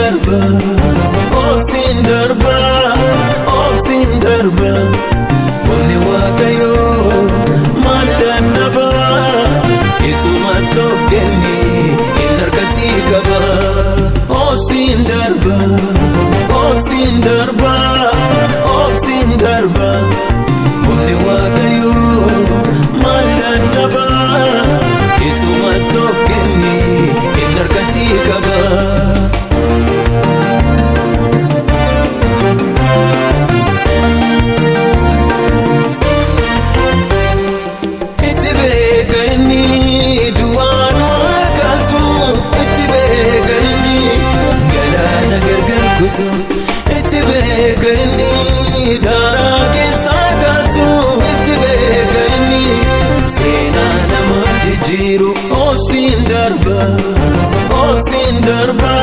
darba, obsin darba, obsin darba. Humni Waaqayyo maal dadhaba, isuma toof kenni inni harkasii qaba. Obsin darba, obsin darba, obsin darba. Humni Waaqayyo maal dadhaba, isuma toof kenni inni harkasii qaba. Itti beekani daraa keessaa kaasu, itti beekani seenaa nama jijjiiru. Obsin darba, obsin darba,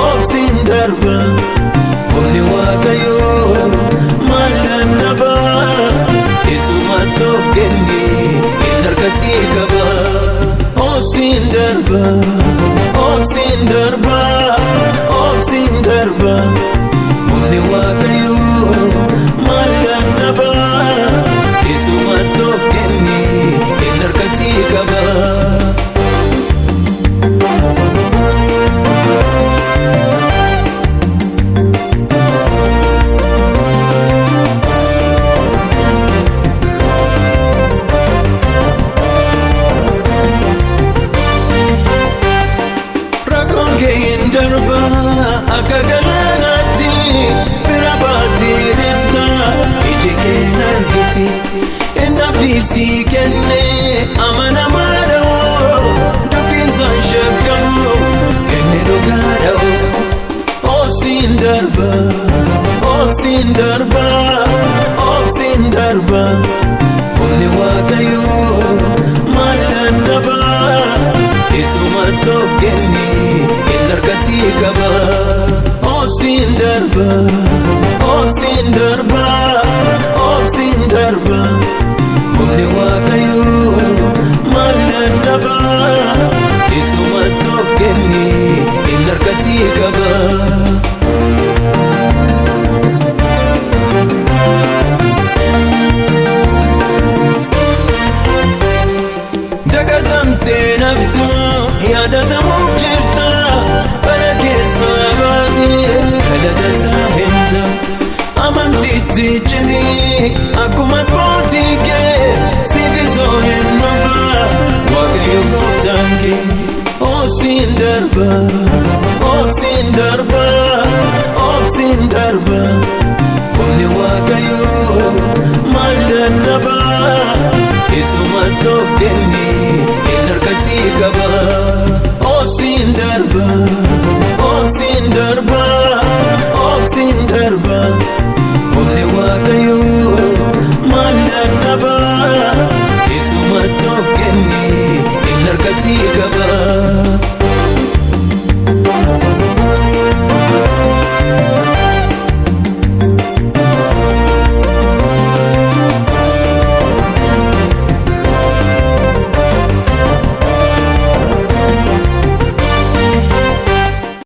obsin darba. Humni Waaqayyo maal dadhaba, isuma toof kenni inni harkasii qaba. Obsin darba, obsin darba, obsin darba. Humni Waaqayyo maal dadhaba, isuma toof kenni inni harkasii qaba. Darba akka galaanaatti bira baatee deemta, iji keen argiti inni abdiisii kenne amanamaadha. Dubbinsaan shakkamu inni dhugaadha. Obsin darba, obsin darba, obsin darba. Humni Waaqayyo maal dadhaba, isuma toof kenni inni harkasii qaba. Obsin darba, obsin darba, obsin darba. Humni Waaqayyo maal dadhaba, isuma toof kenni inni harkasii qaba. Dagatamtee naftu yaadatamuuf jirta, bara keessaa baatee kadhata isaa himta. Amantiitti cimi akkuma abbootii kee, siifisoo hin dhufa Waaqayyo gooftaan kee. Obsin darba, obsin darba, obsin darba. Humni Waaqayyo maal dadhaba, isuma toof kenni inni harkasii qaba. Obsin darba, obsin darba, obsin darba. Humni Waaqayyo